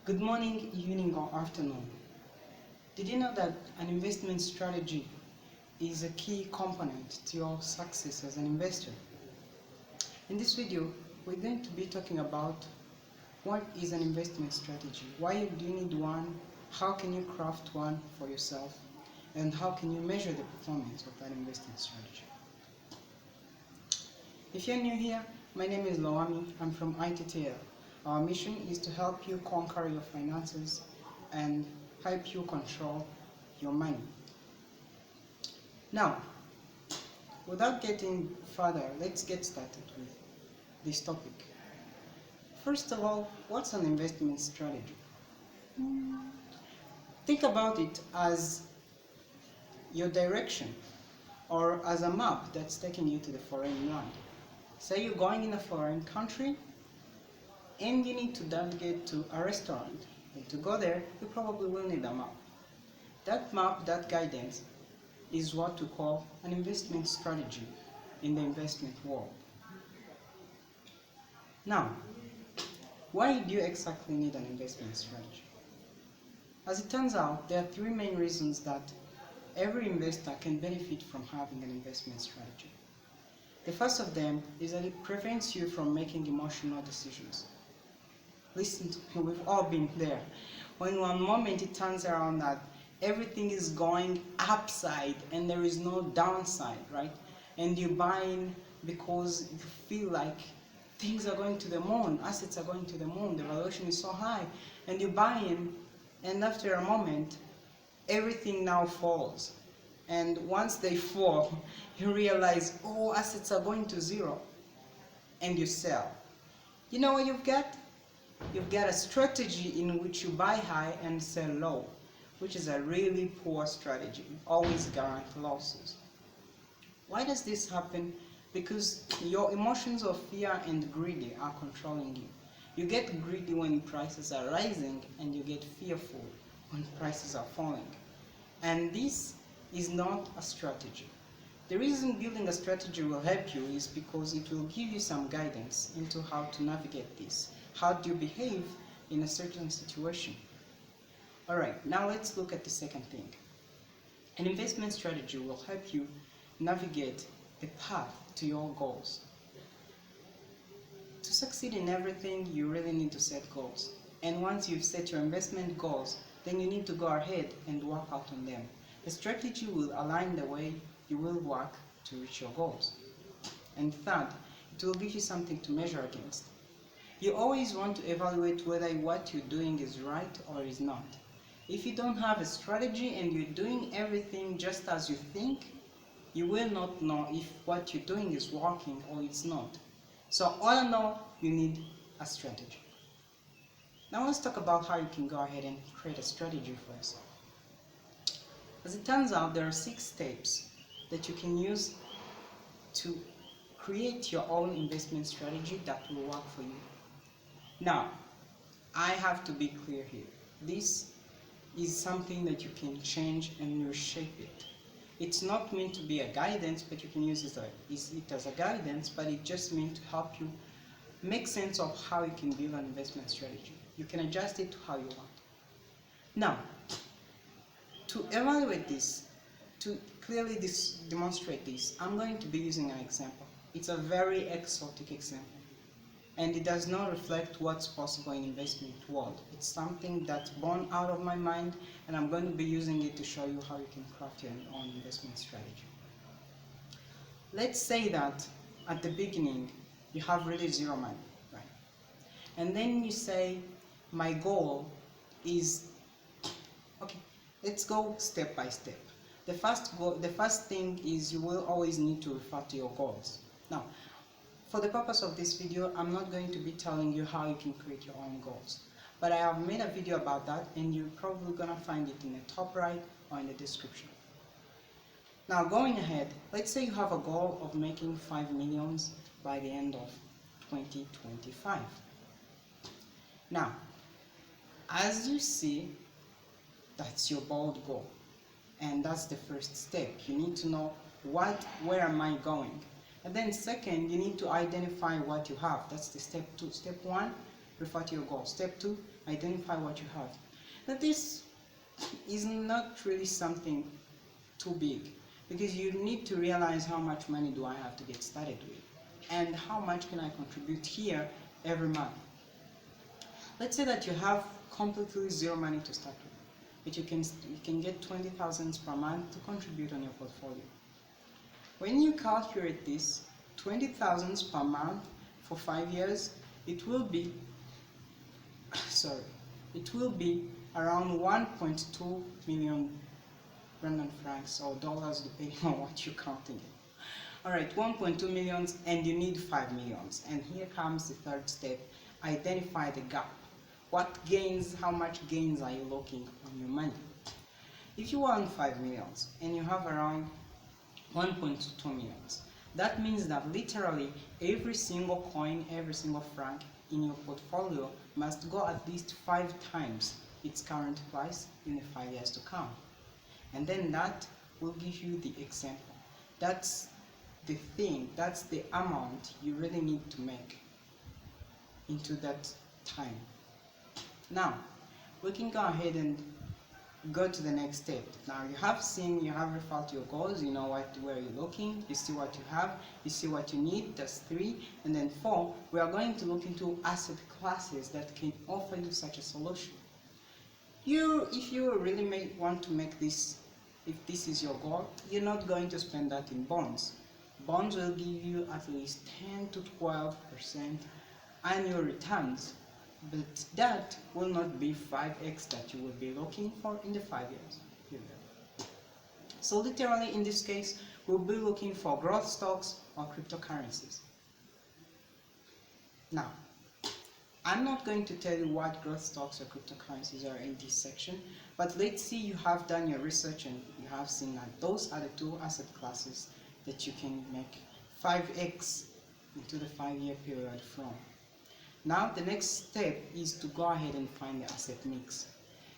Good morning, evening, or afternoon. Did you know that an investment strategy is a key component to your success as an investor? In this video, we're going to be talking about what is an investment strategy, why do you need one, how can you craft one for yourself, and how can you measure the performance of that investment strategy. If you're new here, my name is Lawami. I'm from ITTL. Our mission is to help you conquer your finances and help you control your money. Now, without getting further, let's get started with this topic. First of all, what's an investment strategy? Think about it as your direction or as a map that's taking you to the foreign land. Say you're going in a foreign country and you need to navigate to a restaurant. And to go there, you probably will need a map. That map, that guidance, is what we call an investment strategy in the investment world. Now, why do you exactly need an investment strategy? As it turns out, there are three main reasons that every investor can benefit from having an investment strategy. The first of them is that it prevents you from making emotional decisions. Listen to me, we've all been there. When one moment it turns around that everything is going upside and there is no downside, right? And you buy in because you feel like things are going to the moon, assets are going to the moon, the valuation is so high, and you buy in, and after a moment, everything now falls. And once they fall, you realize, oh, assets are going to zero, and you sell. You know what you've got? You've got a strategy in which you buy high and sell low, which is a really poor strategy. Always guarantee losses. Why does this happen? Because your emotions of fear and greedy are controlling you. You get greedy when prices are rising and you get fearful when prices are falling. And this is not a strategy. The reason building a strategy will help you is because it will give you some guidance into how to navigate this. How do you behave in a certain situation? Alright, now let's look at the second thing. An investment strategy will help you navigate the path to your goals. To succeed in everything, you really need to set goals. And once you've set your investment goals, then you need to go ahead and work out on them. The strategy will align the way you will work to reach your goals. And third, it will give you something to measure against. You always want to evaluate whether what you're doing is right or is not. If you don't have a strategy and you're doing everything just as you think, you will not know if what you're doing is working or it's not. So all in all, you need a strategy. Now let's talk about how you can go ahead and create a strategy for yourself. As it turns out, there are 6 steps that you can use to create your own investment strategy that will work for you. Now, I have to be clear here. This is something that you can change and reshape it. It's not meant to be a guidance, but you can use it as a guidance, but it just meant to help you make sense of how you can build an investment strategy. You can adjust it to how you want. Now, to evaluate this, to clearly demonstrate this, I'm going to be using an example. It's a very exotic example, and it does not reflect what's possible in investment world. It's something that's born out of my mind, and I'm going to be using it to show you how you can craft your own investment strategy. Let's say that at the beginning, you have really zero money, right? And then you say, my goal is, okay, let's go step by step. The first thing is you will always need to refer to your goals. Now, for the purpose of this video, I'm not going to be telling you how you can create your own goals. But I have made a video about that, and you're probably going to find it in the top right or in the description. Now, going ahead, let's say you have a goal of making 5 millions by the end of 2025. Now, as you see, that's your bold goal. And that's the first step. You need to know where am I going? And then second, you need to identify what you have. That's the step 2. Step 1, refer to your goal. Step 2, identify what you have. Now this is not really something too big, because you need to realize how much money do I have to get started with, and how much can I contribute here every month. Let's say that you have completely zero money to start with, but you can get 20,000 per month to contribute on your portfolio. When you calculate this, 20,000 per month for 5 years, it will be around 1.2 million Rwandan francs or dollars, depending on what you're counting it. Alright, 1.2 millions, and you need 5 millions. And here comes the third step: identify the gap. What gains, how much gains are you looking on your money? If you want 5 millions and you have around 1.2 millions, that means that literally every single coin, every single franc in your portfolio must go at least 5 times its current price in the 5 years to come. And then that will give you the example. That's the thing, that's the amount you really need to make into that time. Now, we can go ahead and go to the next step. Now you have referred to your goals, you know where you're looking, you see what you have, you see what you need, that's 3. And then 4, we are going to look into asset classes that can offer you such a solution. If you really want to make this, if this is your goal, you're not going to spend that in bonds. Bonds will give you at least 10 to 12% annual returns, but that will not be 5x that you will be looking for in the 5 years period. So literally in this case, we'll be looking for growth stocks or cryptocurrencies. Now, I'm not going to tell you what growth stocks or cryptocurrencies are in this section, but let's see you have done your research and you have seen that those are the 2 asset classes that you can make 5x into the 5-year period from. Now the next step is to go ahead and find the asset mix.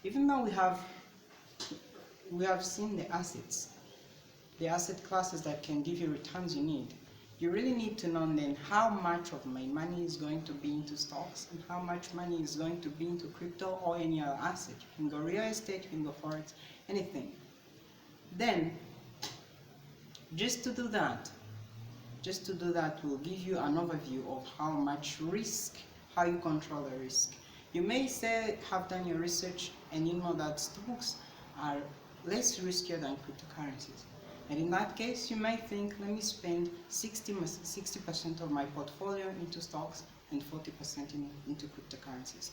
Even though we have seen the asset classes that can give you returns you need, you really need to know then how much of my money is going to be into stocks and how much money is going to be into crypto or any other asset. You can go real estate, you can go forex, anything. Then, just to do that will give you an overview of how much risk, how you control the risk. You may say, have done your research and you know that stocks are less riskier than cryptocurrencies. And in that case, you may think, let me spend 60% of my portfolio into stocks and 40% into cryptocurrencies.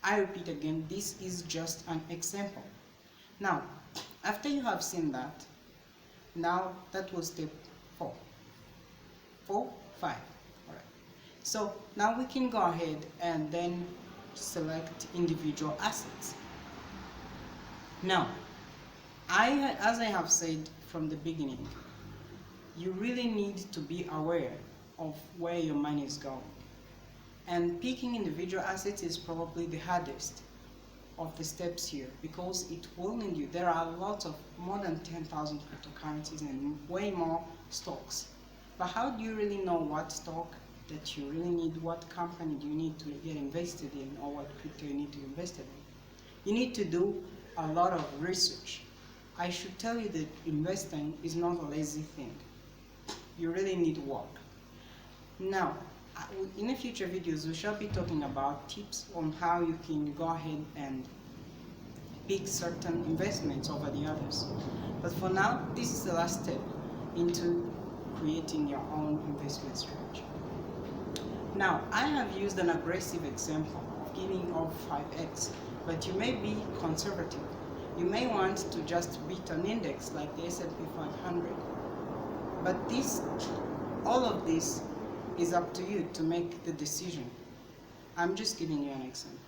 I repeat again, this is just an example. Now, after you have seen that, now that was step 4. 4, 5. Alright. So now we can go ahead and then select individual assets. Now, as I have said from the beginning, you really need to be aware of where your money is going. And picking individual assets is probably the hardest of the steps here, because it will need you. There are lots of more than 10,000 cryptocurrencies and way more stocks. But how do you really know what stock that you really need, what company do you need to get invested in, or what crypto you need to invest in? You need to do a lot of research. I should tell you that investing is not a lazy thing. You really need work. Now, in the future videos, we shall be talking about tips on how you can go ahead and pick certain investments over the others. But for now, this is the last step into creating your own investment strategy. Now, I have used an aggressive example of giving off 5x, but you may be conservative. You may want to just beat an index like the S&P 500. But all of this is up to you to make the decision. I'm just giving you an example.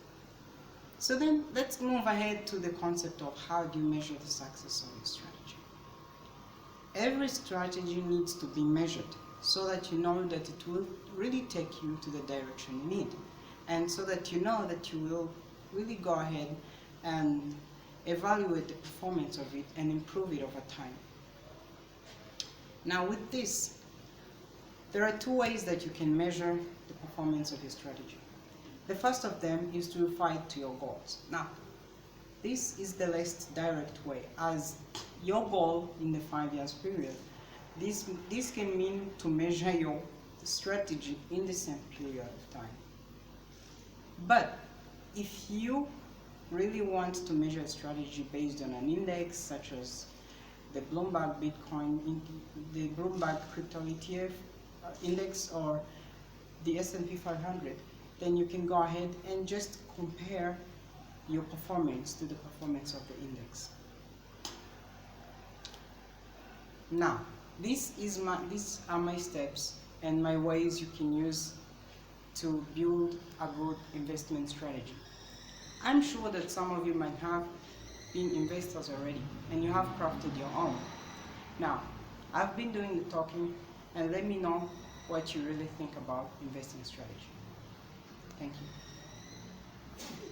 So then let's move ahead to the concept of how do you measure the success of your strategy. Every strategy needs to be measured so that you know that it will really take you to the direction you need, and so that you know that you will really go ahead and evaluate the performance of it and improve it over time. Now with this, there are 2 ways that you can measure the performance of your strategy. The first of them is to fight to your goals. Now, this is the least direct way, as your goal in the 5 years period. This can mean to measure your strategy in the same period of time. But if you really want to measure a strategy based on an index such as the Bloomberg Crypto ETF index or the S&P 500, then you can go ahead and just compare your performance to the performance of the index. Now, these are my steps and my ways you can use to build a good investment strategy. I'm sure that some of you might have been investors already and you have crafted your own. Now, I've been doing the talking, and let me know what you really think about investing strategy. Thank you.